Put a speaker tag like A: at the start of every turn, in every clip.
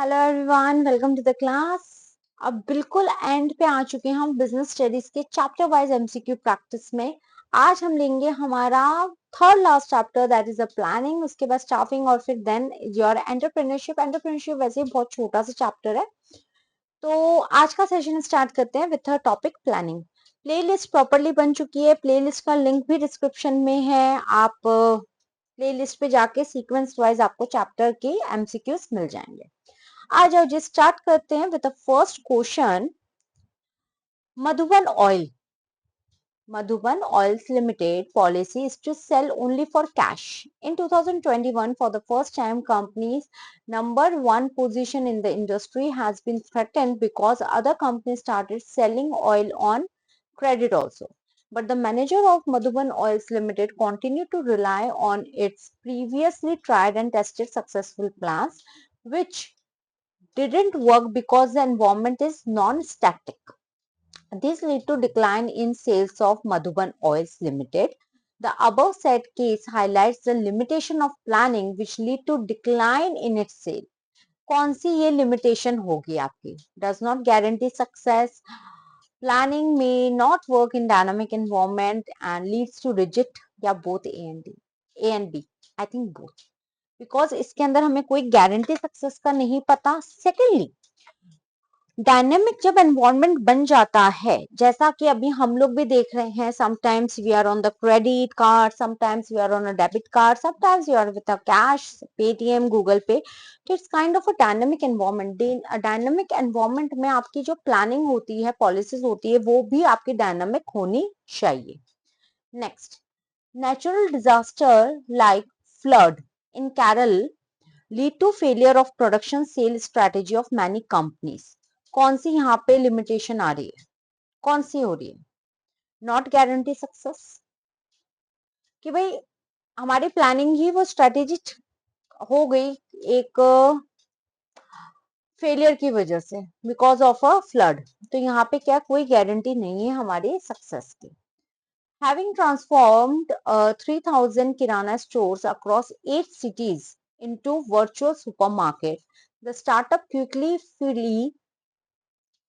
A: Hello everyone, welcome to the class. अब बिल्कुल end पे आ चुके हैं हम बिजनेस स्टडीज के चैप्टर वाइज एमसीक्यू प्रैक्टिस में। आज हम लेंगे हमारा third last chapter, that is the planning. उसके बाद स्टाफिंग और फिर देन योर एंटरप्रेन्योरशिप। एंटरप्रेन्योरशिप वैसे ही बहुत छोटा सा चैप्टर है। तो आज का सेशन स्टार्ट करते हैं with topic planning. Playlist properly बन चुकी है, प्लेलिस्ट का लिंक भी डिस्क्रिप्शन में है। आप प्लेलिस्ट पे जाके सीक्वेंस वाइज आपको चैप्टर के एमसीक्यूज मिल जाएंगे। आ जाओ जी, स्टार्ट करते हैं with the first question. Madhuban oil, Madhuban Oils Limited policy is to sell only for cash. In 2021, for the first time, company's number one position in the industry has been threatened because other companies started selling oil on credit also. But the manager of Madhuban Oils Limited continued to rely on its previously tried and tested successful plans, which didn't work because the environment is non-static. This led to decline in sales of Madhuban Oils Limited. The above said case highlights the limitation of planning which lead to decline in its sale. कौन सी ये limitation होगी आपकी? Does not guarantee success. Planning may not work in dynamic environment and leads to rigid या both A and D. A and B. I think both. Because इसके अंदर हमें कोई guarantee success का नहीं पता। सेकेंडली, डायनेमिक जब एनवायरनमेंट बन जाता है, जैसा कि अभी हम लोग भी देख रहे हैं, sometimes we are on the credit card, sometimes we are on a debit card, sometimes we are with a cash, Paytm, Google Pay. तो it's kind of a dynamic environment. Dynamic environment में आपकी जो planning होती है, policies होती है, वो भी आपकी डायनेमिक होनी चाहिए। Next, natural disaster like flood in Kerala lead to failure of production sale strategy of many companies. कौन सी यहाँ पे लिमिटेशन आ रही है? कौन सी हो रही है? नॉट गारंटी सक्सेस, कि भाई हमारी प्लानिंग ही वो स्ट्रेटेजी हो गई एक फेलियर की वजह से, बिकॉज ऑफ अ फ्लड। तो यहाँ पे क्या कोई गारंटी नहीं है हमारी सक्सेस की। Having transformed 3,000 Kirana stores across 8 cities into virtual supermarket, the startup quickly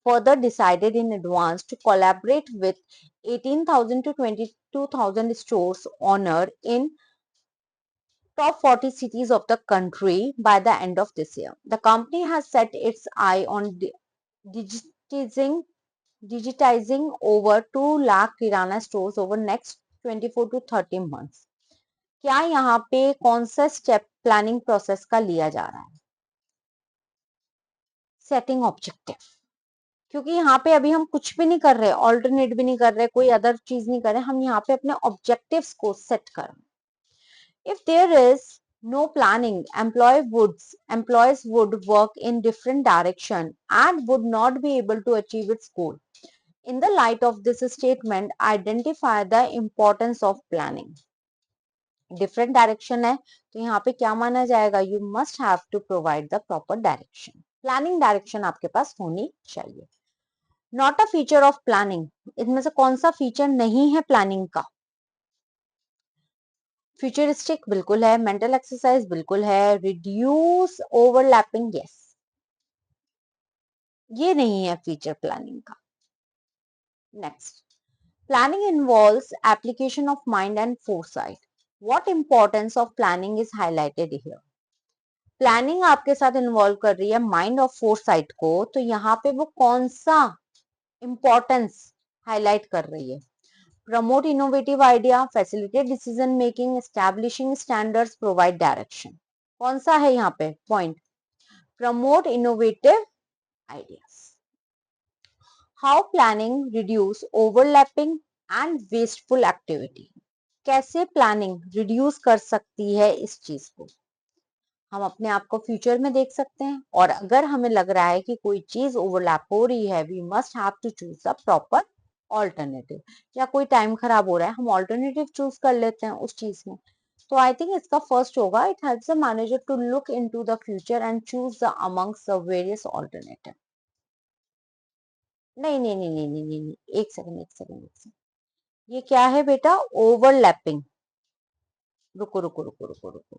A: further decided in advance to collaborate with 18,000 to 22,000 stores owner in top 40 cities of the country by the end of this year. The company has set its eye on digitizing digitizing over 2 lakh Kirana stores over next 24 to 30 months. क्या यहाँ पे कौन सा step planning process का लिया जा रहा है? Setting objective. क्योंकि यहाँ पे अभी हम कुछ भी नहीं कर रहे, ऑल्टरनेट भी नहीं कर रहे, कोई अदर चीज नहीं कर रहे, हम यहाँ पे अपने ऑब्जेक्टिव्स को सेट कर रहे हैं। If there is no planning, employees would work in different direction and would not be able to achieve its goal. In the light of this statement, identify the importance of planning. Different direction है, तो यहाँ पे क्या माना जाएगा? You must have to provide the proper direction. Planning direction आपके पास होनी चाहिए। Not a feature of planning, इनमें से कौन सा फीचर नहीं है प्लानिंग का? फ्यूचरिस्टिक बिल्कुल है, मेंटल एक्सरसाइज बिल्कुल है, रिड्यूस ओवरलैपिंग यस, ये नहीं है फीचर प्लानिंग का। Next, planning involves application of mind and foresight. What importance of planning is highlighted here? Planning आपके साथ इन्वॉल्व कर रही है माइंड और फोरसाइट को, तो यहाँ पे वो कौन सा इंपॉर्टेंस हाईलाइट कर रही है? Promote innovative idea, facilitate decision making, establishing standards, provide direction. कौन सा है यहाँ पे point? Promote innovative ideas. How planning reduce overlapping and wasteful activity. कैसे प्लानिंग रिड्यूस कर सकती है इस चीज को? हम अपने आप को फ्यूचर में देख सकते हैं, और अगर हमें लग रहा है कि कोई चीज ओवरलैप हो रही है, we must have to choose a proper alternative. या कोई टाइम खराब हो रहा है, हम ऑल्टरनेटिव चूज कर लेते हैं उस चीज में। तो आई थिंक इसका फर्स्ट होगा, it helps the manager to look into the future and choose the amongst the various alternative. नहीं नहीं नहीं नहीं नहीं नहीं, एक सेकंड एक सेकंड एक सेकंड, ये क्या है बेटा? ओवरलैपिंग। रुको रुको रुको रुको रुको,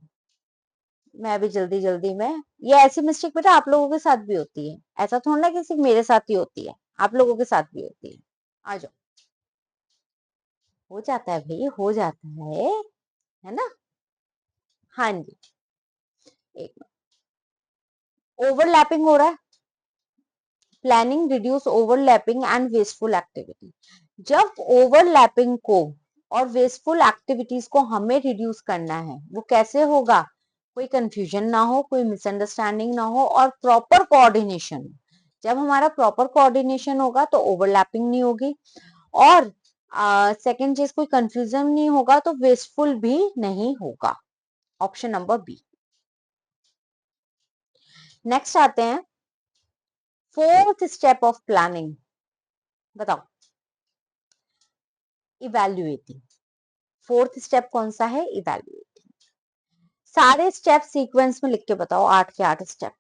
A: मैं भी जल्दी जल्दी में, ये ऐसी मिस्टेक बेटा आप लोगों के साथ भी होती है, ऐसा थोड़ा ना कि सिर्फ मेरे साथ ही होती है, आप लोगों के साथ भी होती है। आ जाओ, हो जाता है भाई, हो जाता है ना। हाँ जी, एक ओवरलैपिंग हो रहा है। Planning reduce overlapping and wasteful activity. जब ओवरलैपिंग को और वेस्टफुल एक्टिविटीज को हमें रिड्यूस करना है, वो कैसे होगा? कोई कंफ्यूजन ना हो, कोई मिसअंडरस्टैंडिंग ना हो और प्रॉपर कोऑर्डिनेशन। जब हमारा प्रॉपर कोऑर्डिनेशन होगा तो ओवरलैपिंग नहीं होगी, और सेकंड चीज कोई कंफ्यूजन नहीं होगा तो वेस्टफुल भी नहीं होगा। Option number B. नेक्स्ट आते हैं फोर्थ स्टेप ऑफ प्लानिंग। बताओ, इवैल्यूएटिंग। फोर्थ स्टेप कौन सा है? इवैल्यूएटिंग। सारे स्टेप सीक्वेंस में लिख के बताओ, 8 के 8 step.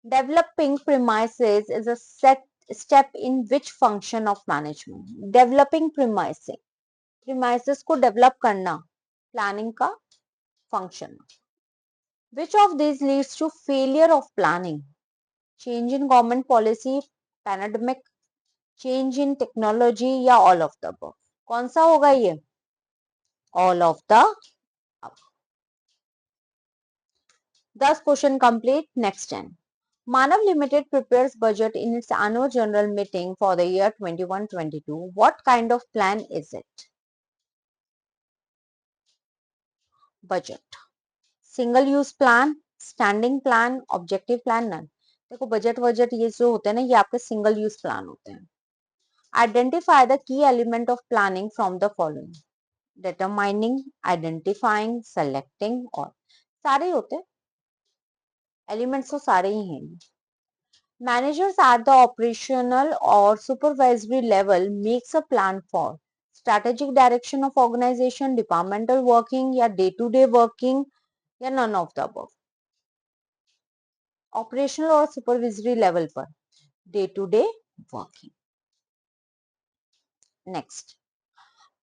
A: Developing premises is a set step in which function of management. Developing premises को डेवलप करना प्लानिंग का function. Which of this leads to failure of planning? Change in government policy, pandemic, change in technology, या all of the above? कौन सा होगा ये? All of the above. 10 question complete. Next 10। Manav Limited prepares budget in its annual general meeting for the year 21-22. What kind of plan is it? Budget. Single use plan, standing plan, objective plan, none. देखो budget ये जो होते हैं ना, ये आपके single use plan होते हैं। Identify the key element of planning from the following. Determining, identifying, selecting, और सारे ही होते हैं एलिमेंट्स, तो सारे ही हैं। Managers at the operational or supervisory level makes a plan for strategic direction of organization, departmental working या day-to-day working, या none of the above। Operational और supervisory level पर day-to-day working। Next,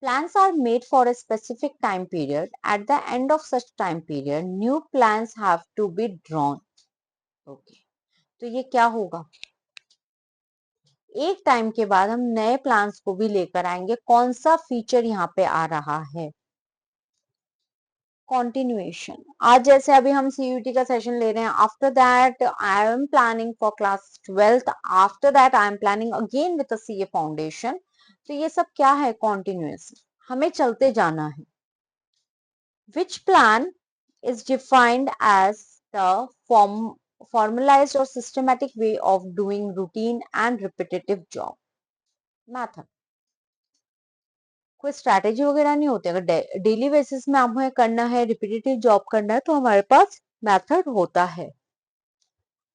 A: plans are made for a specific time period. At the end of such time period, new plans have to be drawn. Okay, तो ये क्या होगा? एक time के बाद हम नए प्लान्स को भी लेकर आएंगे। कौन सा फीचर यहाँ पे आ रहा है? कॉन्टिन्यूएशन। आज जैसे अभी हम सीयूटी का सेशन ले रहे हैं, after that I am planning for class 12th, after that I am planning again with CA foundation. तो ये सब क्या है? कॉन्टिन्यूस, हमें चलते जाना है। Which plan is defined as the formalized or systematic way of doing routine and repetitive job method। कोई स्ट्रैटेजी वगैरह नहीं होती। अगर डेली बेसिस में हमें करना है, रिपीटेटिव जॉब करना है, तो हमारे पास मेथड होता है।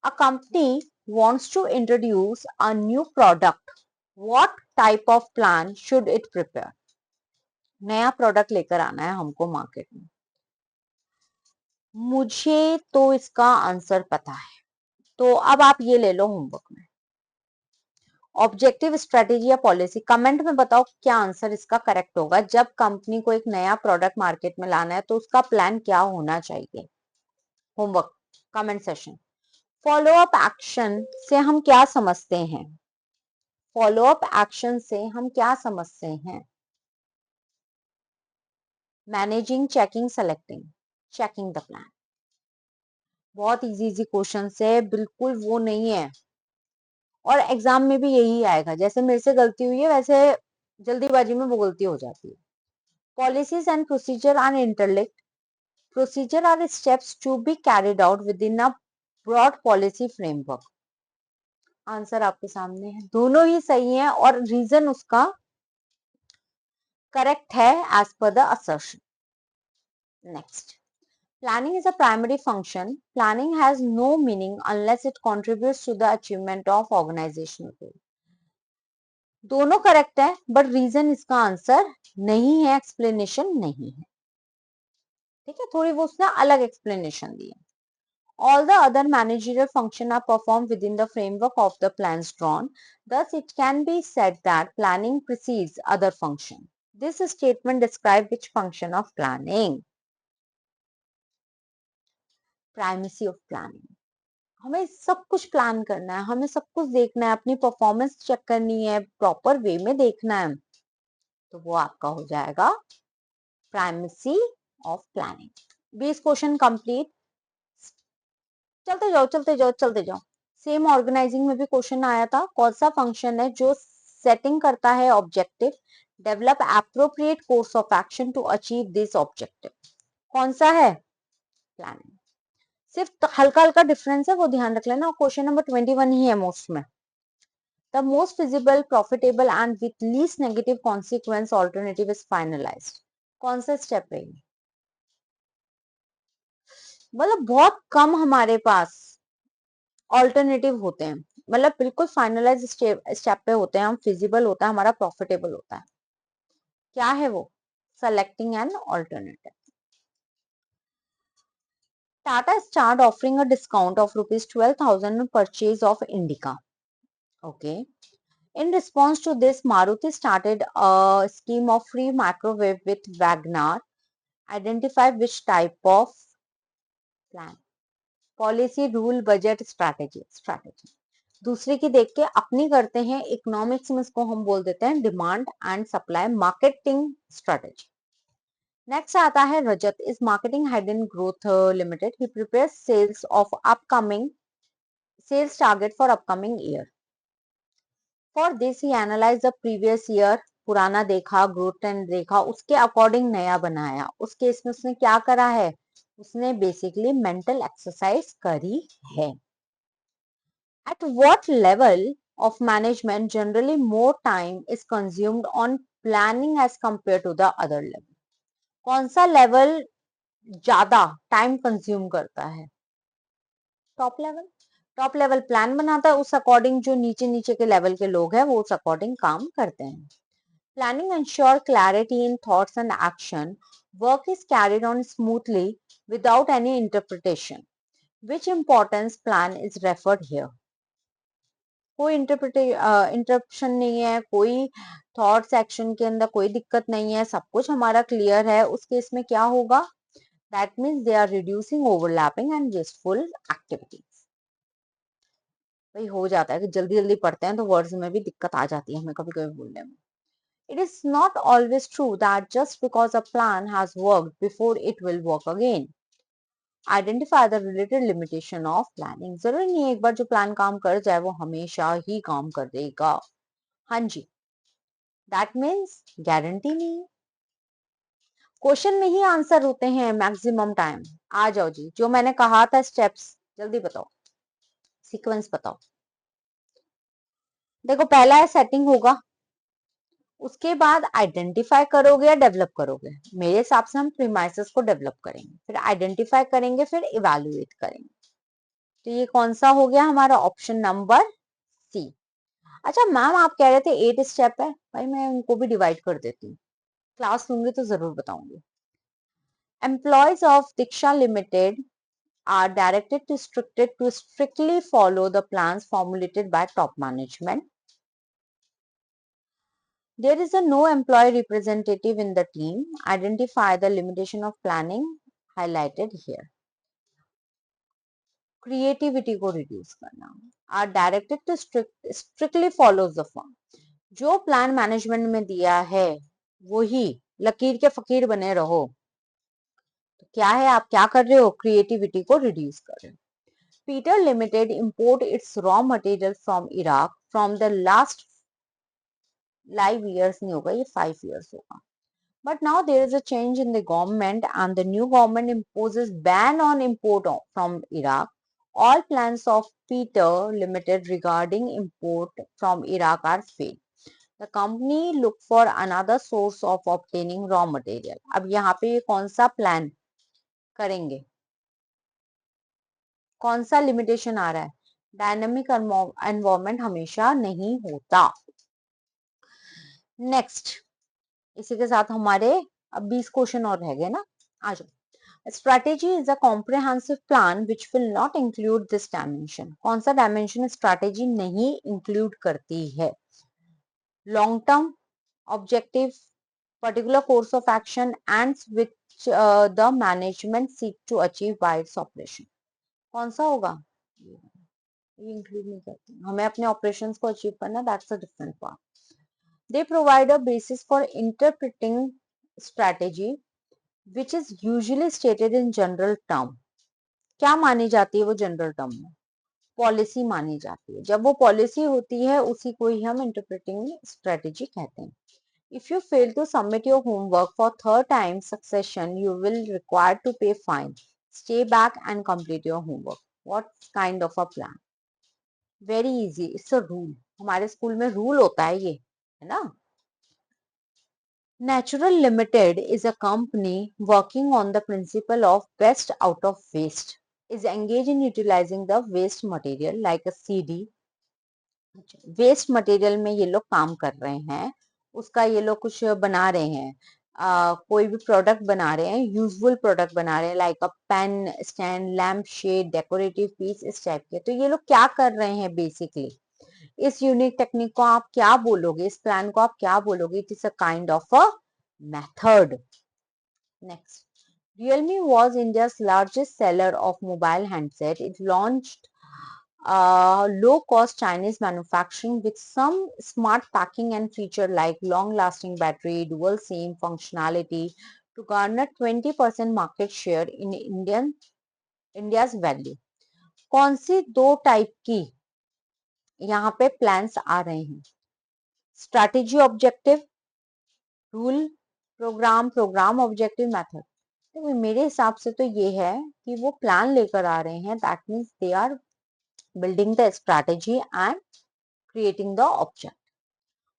A: A company wants to introduce a new product, what type of plan should it prepare? नया प्रोडक्ट लेकर आना है हमको मार्केट में। मुझे तो इसका आंसर पता है, तो अब आप ये ले लो होमवर्क में। ऑब्जेक्टिव, स्ट्रेटेजी या पॉलिसी, कमेंट में बताओ क्या आंसर इसका करेक्ट होगा। जब कंपनी को एक नया प्रोडक्ट मार्केट में लाना है तो उसका प्लान क्या होना चाहिए? Homework, comment session. Follow up action से हम क्या समझते हैं? फॉलो अप एक्शन से हम क्या समझते हैं? Managing, checking, selecting, checking the plan. बहुत इजी इजी क्वेश्चन है, बिल्कुल वो नहीं है, और एग्जाम में भी यही आएगा। जैसे मेरे से गलती हुई है, वैसे जल्दीबाजी में वो गलती हो जाती है। Policies and procedure are interlinked. Procedure are steps to be carried out within a broad policy framework. Answer आपके सामने है, दोनों ही सही है और रीजन उसका करेक्ट है as per the assertion. Next, planning is a primary function. Planning has no meaning unless it contributes to the achievement of organizational goal. दोनों करेक्ट है, बट रीजन इसका आंसर नहीं है, एक्सप्लेनेशन नहीं है। ठीक है, थोड़ी वो उसने अलग एक्सप्लेनेशन दी है। All the other managerial functions are performed within the framework of the plans drawn. Thus, it can be said that planning precedes other function. This statement describes which function of planning? Primacy of planning. हमें सब कुछ plan करना है, हमें सब कुछ देखना है, अपनी परफॉर्मेंस चेक करनी है, प्रॉपर वे में देखना है, तो वो आपका हो जाएगा primacy of planning. 20 question complete. चलते जाओ चलते जाओ चलते जाओ। सेम ऑर्गेनाइजिंग में भी क्वेश्चन आया था, कौन सा फंक्शन है जो सेटिंग करता है objective, develop appropriate course of action to achieve this objective. कौन सा है? प्लानिंग। सिर्फ हल्का हल्का डिफरेंस है, वो ध्यान रख लेना। क्वेश्चन नंबर 21 ही है मोस्ट में। The most feasible, profitable and with least negative consequence alternative is finalised. कौन सा स्टेप है? मतलब बहुत कम हमारे पास ऑल्टरनेटिव होते हैं, मतलब बिल्कुल फाइनलाइज स्टेप पे होते हैं हम, फिजिबल होता है हमारा, प्रॉफिटेबल होता है। क्या है वो? Selecting an alternative. Tata start offering a discount of ₹12,000 on purchase of Indica. Okay. In response to this, Maruti started a scheme of free microwave with Wagner. Identify which type of plan. Policy, rule, budget, strategy. दूसरे की देख के अपनी करते हैं, economics में इसको हम बोल देते हैं demand and supply marketing strategy. Next आता है Rajat is marketing head in growth limited. He prepares sales of upcoming sales target for upcoming year. For this he analyse the previous year, पुराना देखा, ग्रोथ ट्रेंड देखा, उसके according नया बनाया। उस case में उसने क्या करा है? उसने बेसिकली मेंटल एक्सरसाइज करी है। At what level of management generally more time is consumed on planning as compared to the other level? कौन सा लेवल ज्यादा टाइम कंज्यूम करता है? Top level. Top level plan बनाता है, उस अकॉर्डिंग जो नीचे नीचे के लेवल के लोग हैं वो उस अकॉर्डिंग काम करते हैं। Planning ensure clarity in thoughts and action. Work is carried on smoothly without any interpretation. Which importance plan is referred here? कोई इंटरप्शन नहीं है, कोई थॉट्स एक्शन के अंदर कोई दिक्कत नहीं है, सब कुछ हमारा क्लियर है। उस केस में क्या होगा? That means they are reducing overlapping and wasteful activities. भाई हो जाता है कि जल्दी जल्दी पढ़ते हैं तो वर्ड्स में भी दिक्कत आ जाती है हमें कभी कभी बोलने में। It is not always true that just because a plan has worked before it will work again. Identify the related limitation of planning. जरूरी नहीं है एक बार जो प्लान काम कर जाए वो हमेशा ही काम कर देगा। हाँ जी, दैट मीन्स गारंटी नहीं। क्वेश्चन में ही आंसर होते हैं मैक्सिमम टाइम। आ जाओ जी, जो मैंने कहा था स्टेप्स जल्दी बताओ, सीक्वेंस बताओ। देखो पहला है सेटिंग होगा, उसके बाद आइडेंटिफाई करोगे या डेवलप करोगे। मेरे हिसाब से हम प्रीमाइसेस को डेवलप करेंगे, फिर आइडेंटिफाई करेंगे, फिर इवेल्युएट करेंगे। तो ये कौन सा हो गया हमारा? Option number C. अच्छा मैम आप कह रहे थे 8 स्टेप है, भाई मैं उनको भी डिवाइड कर देती हूँ, क्लास लूंगी तो जरूर बताऊंगी। Employees of Diksha Limited are directed to strictly follow the plans formulated by top management. There is no employee representative in the team. Identify the limitation of planning highlighted here. Creativity को reduce करना. Are directed to strictly follows the form. जो plan management में दिया है वही लकीर के फकीर बने रहो। तो क्या है, आप क्या कर रहे हो? क्रिएटिविटी को रिड्यूस कर रहे हो। Peter Limited import its raw material from Iraq from the last 5 years नहीं होगा, ये 5 years होगा। But now there is a change in the government and the new government imposes ban on import from Iraq. All plans of Peter Limited regarding import from Iraq are failed. The company look for another source of obtaining raw material. अब यहाँ पे कौन सा plan करेंगे? कौन सा limitation आ रहा है? डायनेमिक एनवायरमेंट हमेशा नहीं होता। नेक्स्ट, इसी के साथ हमारे अब 20 क्वेश्चन और रह गए ना। आ जाओ। Strategy is a comprehensive plan which will not include this dimension. कौन सा डायमेंशन स्ट्रैटेजी नहीं इंक्लूड करती है? Long term objective, particular course of action and which the management seek to achieve by its operation. कौन सा होगा? ये include नहीं करते, हमें अपने ऑपरेशंस को अचीव करना, that's a different part. They provide a basis for interpreting strategy which is usually stated in general term. क्या मानी जाती है वो जनरल टर्म में? पॉलिसी मानी जाती है। जब वो पॉलिसी होती है उसी को ही हम इंटरप्रेटिंग स्ट्रेटेजी कहते हैं। If you fail to submit your homework for third time succession, you will require to pay fine. Stay back and complete your homework. What kind of a plan? Very easy. It's a rule. हमारे school में rule होता है ये, है ना? Natural Limited is a company working on the principle of best out of waste. Is engaged in utilizing the waste material like a CD. Waste material में ये लोग काम कर रहे हैं, उसका ये लोग कुछ बना रहे हैं, कोई भी प्रोडक्ट बना रहे हैं, यूजफुल प्रोडक्ट बना रहे हैं, like a pen stand, lamp shade, decorative piece, इस टाइप के। तो ये लोग क्या कर रहे हैं बेसिकली? इस यूनिक टेक्निक को आप क्या बोलोगे, इस प्लान को आप क्या बोलोगे? It is a kind of a method. Next, Realme was India's largest seller of mobile handset. It launched low-cost Chinese manufacturing with some smart packing and feature like long-lasting battery, dual SIM functionality to garner 20% market share in India's value. कौन सी दो type की यहाँ पे plans आ रहे हैं? Strategy objective, rule programme, programme objective, method. तो मेरे हिसाब से तो ये है कि वो प्लान लेकर आ रहे हैं, that means they are building the strategy and creating the object.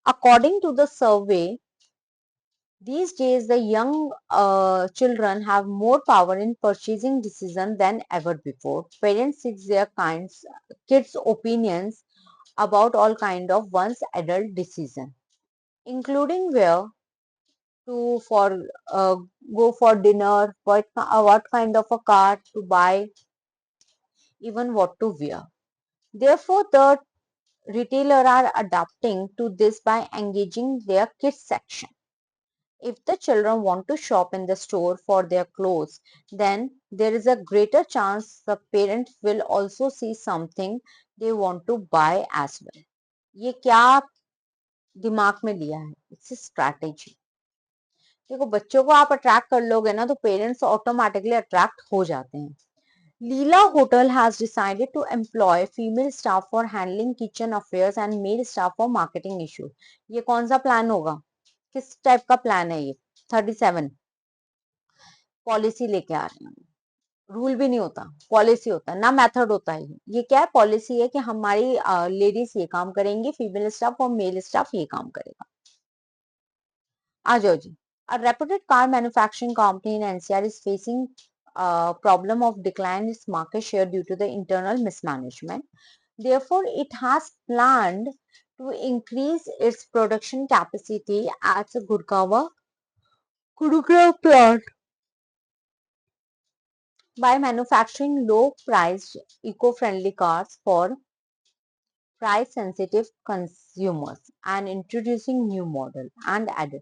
A: According to the survey, these days the young children have more power in purchasing decision than ever before. Parents seek their kids' opinions about all kind of one's adult decision, including where to for go for dinner, what kind of a car to buy, even what to wear. Therefore, the retailer are adapting to this by engaging their kids section. If the children want to shop in the store for their clothes, then there is a greater chance the parents will also see something they want to buy as well. ये क्या दिमाग में लिया है? It's strategy. देखो, बच्चों को आप अट्रैक्ट कर लोगे ना तो पेरेंट्स ऑटोमेटिकली अट्रैक्ट हो जाते हैं। Leela Hotel has decided to employ female staff for handling kitchen affairs and male staff for marketing issues. ये कौन सा प्लान होगा? किस टाइप का प्लान है ये? 37 पॉलिसी लेके आ रहे हैं। रूल भी नहीं होता, पॉलिसी होता है ना, मेथड होता है। ये क्या है? पॉलिसी है कि हमारी लेडीज ये काम करेंगी, फीमेल स्टाफ, और मेल स्टाफ ये काम करेगा। आ जाओ जी। A reputed car manufacturing company in NCR is facing a problem of decline in its market share due to the internal mismanagement. Therefore, it has planned to increase its production capacity at the Gurugram plant by manufacturing low-priced, eco-friendly cars for price-sensitive consumers and introducing new model and added.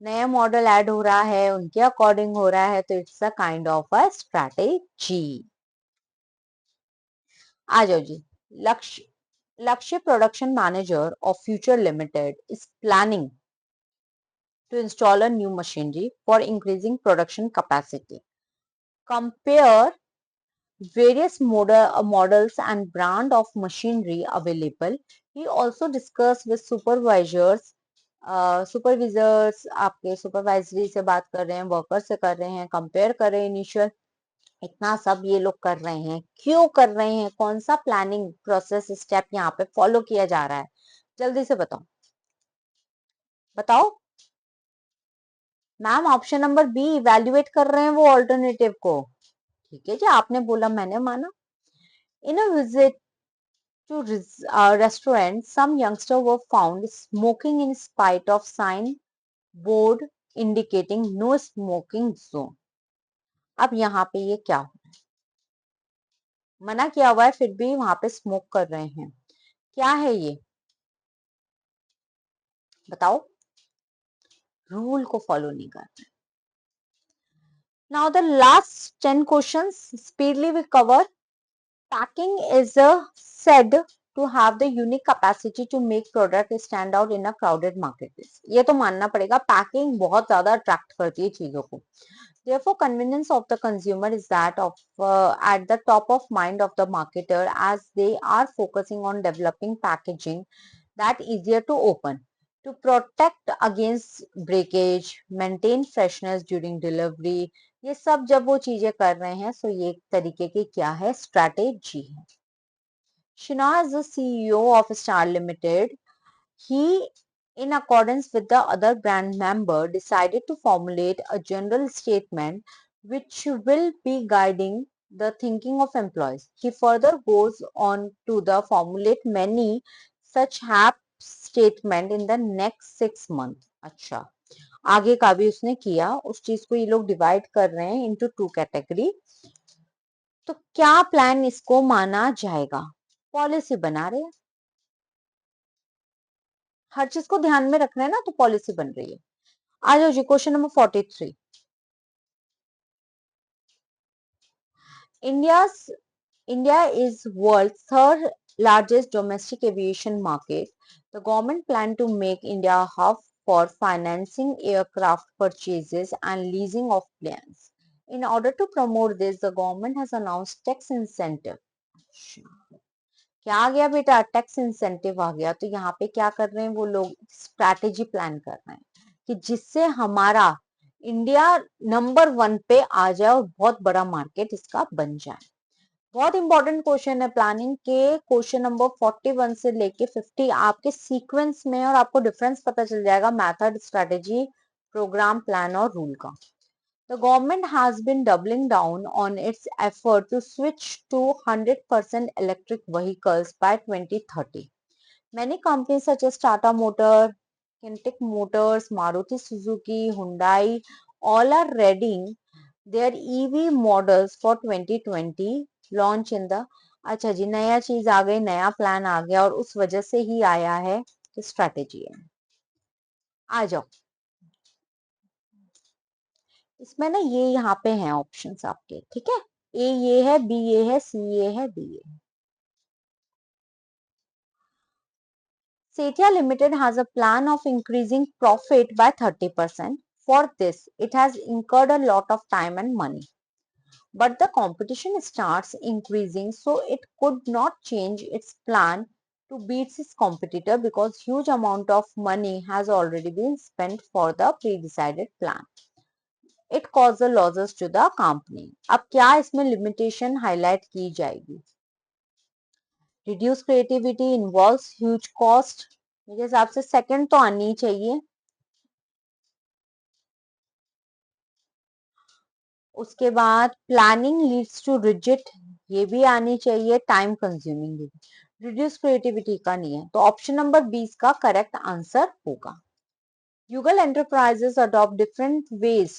A: नया model add हो रहा है, उनके according हो रहा है, तो it's a kind of a strategy. आ जाओ जी। लक्ष्य Lakshya Production Manager of Future Limited is planning to install a new machinery for increasing production capacity. Compare various models and brand of machinery available. He also discussed with supervisors. Supervisors आपके supervisory से बात कर रहे हैं, worker से कर रहे हैं, कंपेयर कर रहे हैं इनिशियल। इतना सब ये लोग कर रहे हैं, क्यों कर रहे हैं? कौन सा प्लानिंग प्रोसेस स्टेप यहाँ पे फॉलो किया जा रहा है? जल्दी से बताओ, बताओ ma'am. Option number B, evaluate कर रहे हैं वो ऑल्टरनेटिव को। ठीक है जी, आपने बोला, मैंने माना। In a visit to restaurant, some youngsters were found smoking in spite of sign board indicating no smoking zone. अब यहाँ पे ये क्या हो? मना किया हुआ है फिर भी वहां पे स्मोक कर रहे हैं, क्या है ये? बताओ। रूल को फॉलो नहीं कर रहे। Now the last 10 questions speedily we cover. Packing is said to have the unique capacity to make product stand out in a crowded marketplace. ये तो मानना पड़ेगा, पैकिंग बहुत ज्यादा अट्रैक्ट करती है चीजों को. Therefore, convenience of the consumer is that of at the top of mind of the marketer, as they are focusing on developing packaging that easier to open, to protect against breakage, maintain freshness during delivery. ये सब जब वो चीजें कर रहे हैं, so ये एक तरीके की क्या है, स्ट्रैटेजी है. Shina is the CEO of Star Limited. He, in accordance with the other brand member, decided to formulate a general statement which will be guiding the thinking of employees. He further goes on to the formulate many such HAP statement in the next 6 months. अच्छा, आगे का भी उसने किया. उस चीज को ये लोग डिवाइड कर रहे हैं इनटू 2 कैटेगरी. तो क्या प्लान इसको माना जाएगा? पॉलिसी बना रहे हैं. हर चीज को ध्यान में रखना है ना, तो पॉलिसी बन रही है. आ जाओ जी, question number 43. India is world's third largest domestic aviation market. The government plan to make India a hub for financing aircraft purchases and leasing of planes. In order to promote this, the government has announced tax incentive. क्या आ गया बेटा? Tax incentive आ गया. तो यहाँ पे क्या कर रहे हैं वो लोग? स्ट्रैटेजी प्लान कर रहे हैं कि जिससे हमारा इंडिया नंबर 1 पे आ जाए और बहुत बड़ा मार्केट इसका बन जाए. बहुत इंपॉर्टेंट क्वेश्चन है. प्लानिंग के क्वेश्चन नंबर 41 से लेके 50 आपके सीक्वेंस में, और आपको डिफरेंस पता चल जाएगा मेथड, स्ट्रैटेजी, प्रोग्राम, प्लान और रूल का. The government has been doubling down on its effort to switch to 100% electric vehicles by 2030. Many companies such as Tata Motor, Kinetic Motors, Maruti Suzuki, Hyundai, all are readying their EV models for 2020 launch in the. अच्छा जी, नया चीज आ गई, नया plan आ गया, और उस वजह से ही आया है कि स्ट्रैटेजी है. आ जाओ. इसमें ना ये यहाँ पे हैं ऑप्शंस आपके, ठीक है. ए ये है, बी ये है, सी ये है, डी ये है. Setia Limited has a plan of increasing profit by 30%. For this, it has incurred a lot of time and money. But the competition starts increasing, so it could not change its plan to beat its competitor because huge amount of money has already been spent for the pre-decided plan. It causes losses to the company. अब क्या इसमें limitation highlight की जाएगी? Reduce creativity, involves huge cost. मेरे हिसाब से second तो आनी ही चाहिए. उसके बाद प्लानिंग लीड्स टू रिजिड, ये भी आनी चाहिए. टाइम कंज्यूमिंग भी. रिड्यूस क्रिएटिविटी का नहीं है, तो ऑप्शन नंबर 20 का करेक्ट आंसर होगा. Yugal Enterprises adopt different ways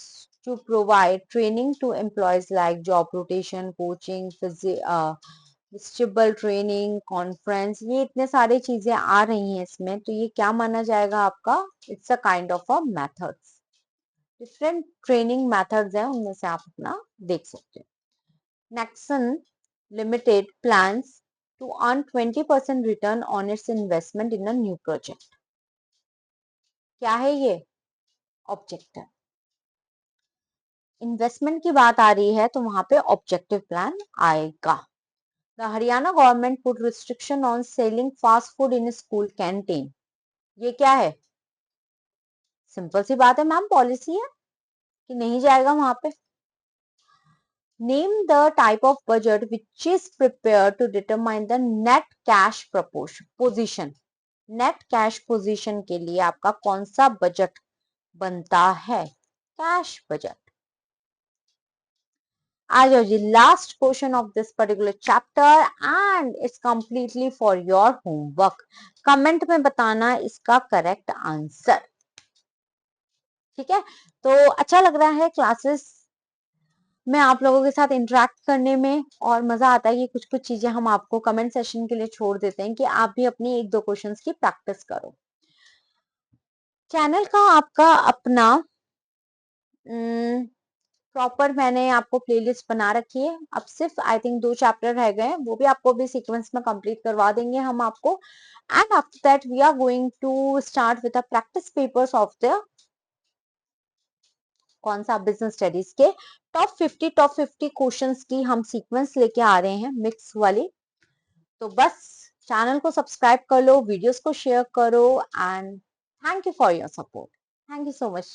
A: to provide training to employees like job rotation, coaching, vestibular training, conference. ये इतने सारी चीजें आ रही हैं इसमें, तो ये क्या माना जाएगा आपका? It's a kind of a methods. Different training methods हैं, उनमें से आप अपना देख सकते हैं. Nexon Limited plans to earn 20% return on its investment in a new project. क्या है ये? ऑब्जेक्टिव. इन्वेस्टमेंट की बात आ रही है तो वहां पे ऑब्जेक्टिव प्लान आएगा. The Haryana government put restriction on selling fast food in school canteen. ये क्या है? सिंपल सी बात है मैम, पॉलिसी है कि नहीं जाएगा वहां पे. Name the type of budget which is prepare to determine the net cash position. Net cash position के लिए आपका कौन सा बजट बनता है? Cash budget. आ जाओ जी, last question of this particular chapter and it's completely for your homework. Comment में बताना इसका करेक्ट आंसर. ठीक है, तो अच्छा लग रहा है क्लासेस में आप लोगों के साथ इंटरेक्ट करने में, और मजा आता है कि कुछ कुछ चीजें हम आपको कमेंट सेशन के लिए छोड़ देते हैं कि आप भी अपनी 1-2 क्वेश्चंस की प्रैक्टिस करो. चैनल का आपका अपना प्रॉपर मैंने आपको प्लेलिस्ट बना रखी है। अब सिर्फ आई थिंक 2 चैप्टर रह गए हैं, वो भी आपको भी सीक्वेंस में कंप्लीट करवा देंगे हम आपको। And after that we are going to start with the practice papers of the कौन सा बिजनेस स्टडीज के टॉप 50 क्वेश्चंस की हम सीक्वेंस लेके आ रहे हैं मिक्स वाली। तो बस चैनल को सब्सक्राइब कर लो, वीडियोस को शेयर करो and thank you for your support. Thank you so much.